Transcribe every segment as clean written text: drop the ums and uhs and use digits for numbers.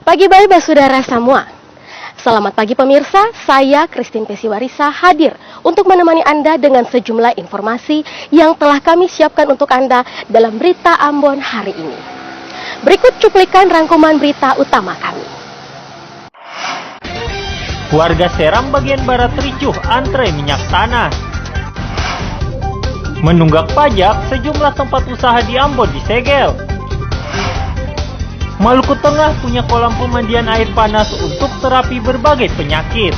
pagi Bapak Saudara semua. Selamat pagi pemirsa, saya Christine Pesiwarisa hadir untuk menemani Anda dengan sejumlah informasi yang telah kami siapkan untuk Anda dalam Berita Ambon hari ini. Berikut cuplikan rangkuman berita utama kami. Warga Seram bagian barat ricuh antre minyak tanah. Menunggak pajak, sejumlah tempat usaha di Ambon disegel. Maluku Tengah punya kolam pemandian air panas untuk terapi berbagai penyakit.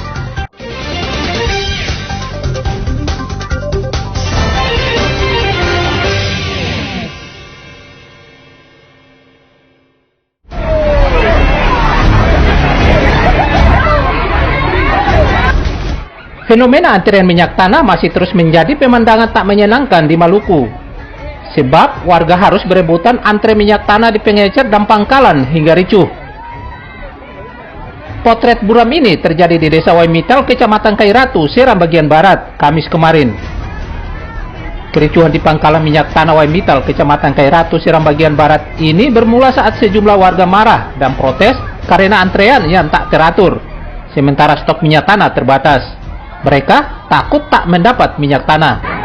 Fenomena antrean minyak tanah masih terus menjadi pemandangan tak menyenangkan di Maluku. Sebab warga harus berebutan antre minyak tanah di pengecer dan pangkalan hingga ricuh. Potret buram ini terjadi di Desa Waimital, Kecamatan Kairatu, Seram bagian barat, Kamis kemarin. Kericuhan di pangkalan minyak tanah Waimital, Kecamatan Kairatu, Seram bagian barat ini bermula saat sejumlah warga marah dan protes karena antrean yang tak teratur, sementara stok minyak tanah terbatas. Mereka takut tak mendapat minyak tanah.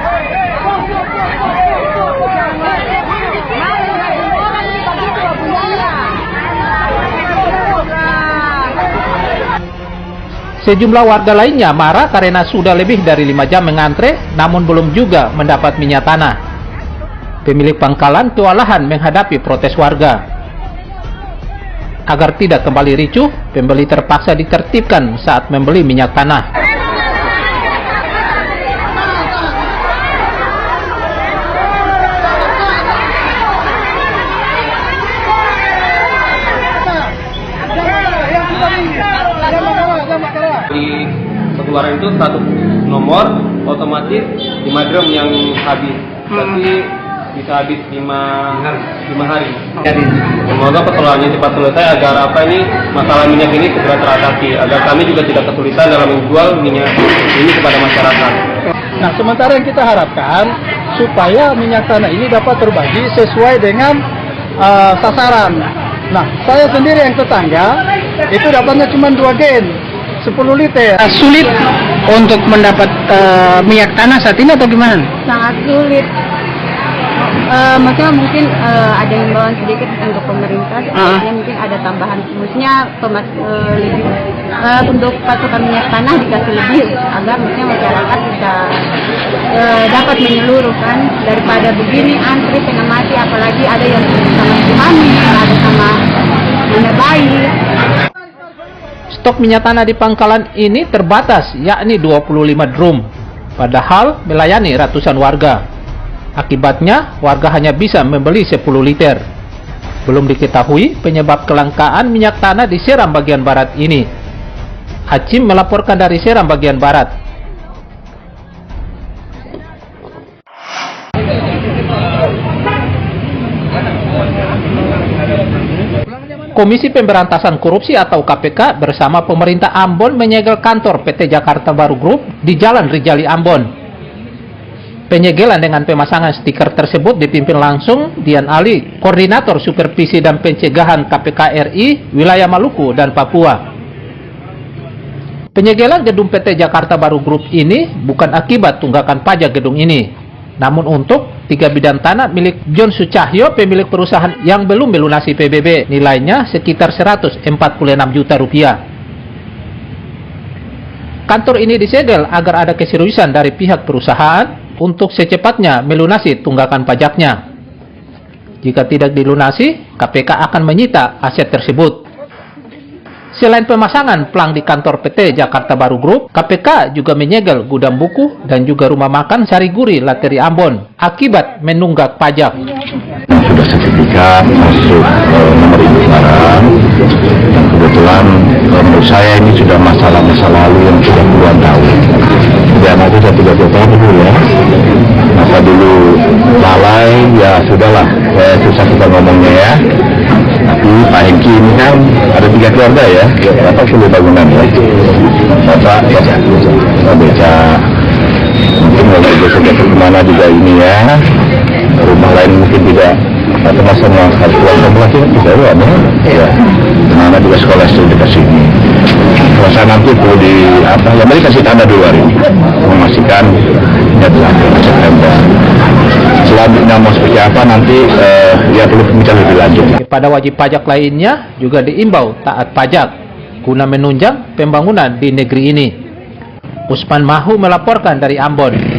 Sejumlah warga lainnya marah karena sudah lebih dari 5 jam mengantre, namun belum juga mendapat minyak tanah. Pemilik pangkalan kewalahan menghadapi protes warga. Agar tidak kembali ricuh, pembeli terpaksa ditertibkan saat membeli minyak tanah. Di pengeluaran itu satu nomor otomatis 5 drum yang habis, tapi bisa habis 5 hari. Semoga persoalannya cepat selesai agar masalah minyak ini segera teratasi, agar kami juga tidak kesulitan dalam menjual minyak ini kepada masyarakat. Nah, sementara yang kita harapkan supaya minyak tanah ini dapat terbagi sesuai dengan sasaran. Nah, saya sendiri yang tetangga itu dapatnya cuma 2 gen 10 liter. Sulit untuk mendapat minyak tanah saat ini atau gimana? Sangat sulit. Maksudnya mungkin ada himbauan sedikit untuk pemerintah, mungkin ada tambahan, khususnya lebih untuk pasokan minyak tanah dikasih lebih agar maksudnya masyarakat bisa dapat menyeluruh kan, daripada begini antri tengah mati, apalagi ada yang sama ibu hamil, ada sama anak bayi. Stok minyak tanah di pangkalan ini terbatas, yakni 25 drum, padahal melayani ratusan warga. Akibatnya, warga hanya bisa membeli 10 liter. Belum diketahui penyebab kelangkaan minyak tanah di Seram bagian barat ini. Hacim melaporkan dari Seram bagian barat. Komisi Pemberantasan Korupsi atau KPK bersama pemerintah Ambon menyegel kantor PT Jakarta Baru Group di Jalan Rijali, Ambon. Penyegelan dengan pemasangan stiker tersebut dipimpin langsung Dian Ali, Koordinator Supervisi dan Pencegahan KPK RI Wilayah Maluku dan Papua. Penyegelan gedung PT Jakarta Baru Group ini bukan akibat tunggakan pajak gedung ini, namun untuk 3 bidang tanah milik John Sucahyo, pemilik perusahaan yang belum melunasi PBB, nilainya sekitar 146 juta rupiah. Kantor ini disegel agar ada keseriusan dari pihak perusahaan untuk secepatnya melunasi tunggakan pajaknya. Jika tidak dilunasi, KPK akan menyita aset tersebut. Selain pemasangan plang di kantor PT Jakarta Baru Group, KPK juga menyegel gudang buku dan juga rumah makan Sariguri Lateri Ambon akibat menunggak pajak. Sudah sertifikat masuk nomor induk barang, dan kebetulan menurut saya ini sudah masa lalu yang sudah puluhan tahun. Dan itu saya 30 tahun dulu ya. Masa dulu lalai, ya sudahlah, susah kita ngomongnya ya. Tapi Pak Hengki ini kan ada 3 keluarga ya, berapa 10 bangunan ya. Bapak beca, mungkin kalau besok kemana juga ini ya, rumah lain mungkin tidak Satu masa yang harus keluar lagi juga ada. Ya. Karena juga sekolah itu dikasih ini. Kalau saya nanti perlu di apa? Ya mari kasih tanda dulu hari ini. Memastikan ya dilanjut September. Selanjutnya mau seperti apa nanti ya perlu bicara lebih lanjut. Pada wajib pajak lainnya juga diimbau taat pajak guna menunjang pembangunan di negeri ini. Usman Mahu melaporkan dari Ambon.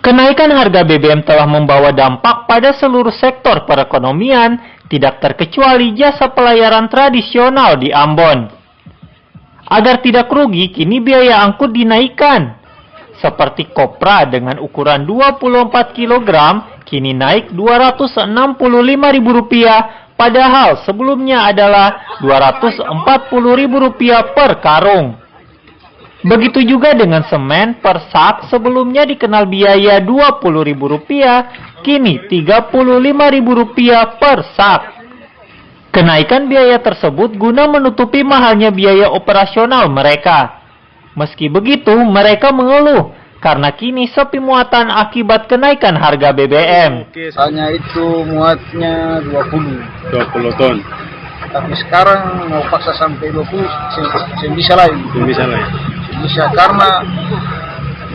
Kenaikan harga BBM telah membawa dampak pada seluruh sektor perekonomian, tidak terkecuali jasa pelayaran tradisional di Ambon. Agar tidak rugi, kini biaya angkut dinaikkan. Seperti Kopra dengan ukuran 24 kg, kini naik Rp265.000, padahal sebelumnya adalah Rp240.000 per karung. Begitu juga dengan semen per sak, sebelumnya dikenal biaya Rp20.000, kini Rp35.000 per sak. Kenaikan biaya tersebut guna menutupi mahalnya biaya operasional mereka. Meski begitu, mereka mengeluh karena kini sepi muatan akibat kenaikan harga BBM. Hanya itu muatnya 20 ton. Tapi sekarang mau paksa sampai 20, saya bisa lagi. Bisa karena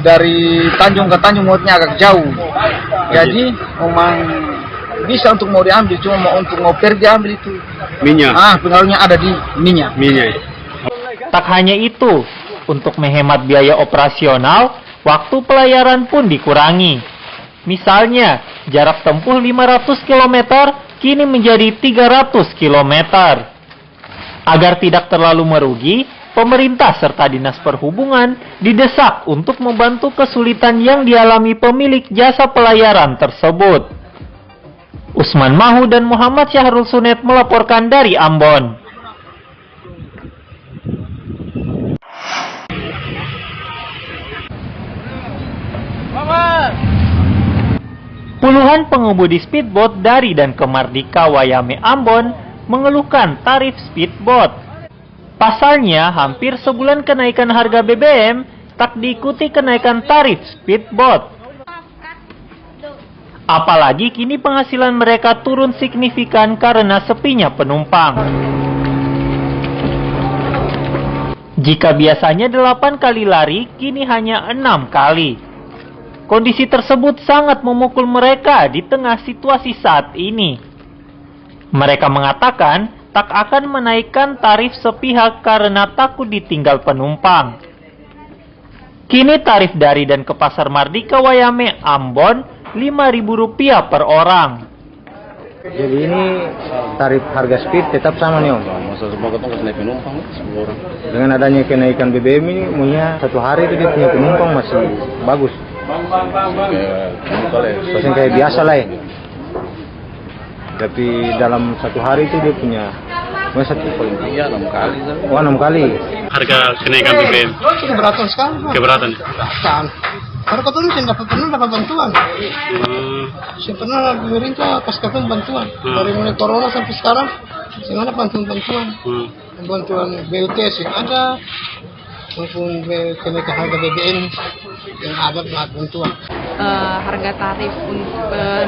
dari Tanjung ke Tanjung muatnya agak jauh. Jadi memang bisa untuk mau diambil, cuma mau untuk mau pergi ambil itu minyak. Pengaruhnya ada di minyak. Tak hanya itu, untuk menghemat biaya operasional, waktu pelayaran pun dikurangi. Misalnya, jarak tempuh 500 km kini menjadi 300 km. Agar tidak terlalu merugi, pemerintah serta Dinas Perhubungan didesak untuk membantu kesulitan yang dialami pemilik jasa pelayaran tersebut. Usman Mahu dan Muhammad Syahrul Sunet melaporkan dari Ambon. Puluhan pengemudi speedboat dari dan ke Mardika Wayame Ambon mengeluhkan tarif speedboat. Pasalnya, hampir sebulan kenaikan harga BBM tak diikuti kenaikan tarif speedboat. Apalagi kini penghasilan mereka turun signifikan karena sepinya penumpang. Jika biasanya 8 kali lari, kini hanya 6 kali. Kondisi tersebut sangat memukul mereka di tengah situasi saat ini. Mereka mengatakan tak akan menaikkan tarif sepihak karena takut ditinggal penumpang. Kini tarif dari dan ke Pasar Mardika Wayame Ambon Rp5.000 per orang. Jadi ini tarif harga speed tetap sama nih Om. Dengan adanya kenaikan BBM ini, maunya satu hari itu dia punya penumpang masih bagus. Pasang kayak biasa lah ya. Tapi dalam satu hari itu dia punya satu paling 6 kali. Oh 6 kali. Harga kenaikan BBM. Keberatan sekali. Keberatan. Karena kata lu saya pernah dapat bantuan. Saya pernah pemerintah kasih bantuan. Dari mulai corona sampai sekarang, saya ada bantuan. Bantuan BUTS yang ada, maupun kenaikan harga BBM yang ada bantuan. Harga tarif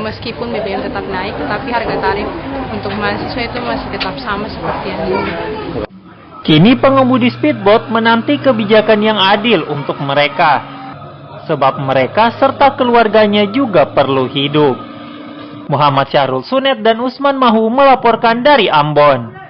meskipun BBM tetap naik, tetapi harga tarif untuk mahasiswa itu masih tetap sama seperti yang dulu. Kini pengemudi speedboat menanti kebijakan yang adil untuk mereka, sebab mereka serta keluarganya juga perlu hidup. Muhammad Syahrul Sunet dan Usman Mahu melaporkan dari Ambon.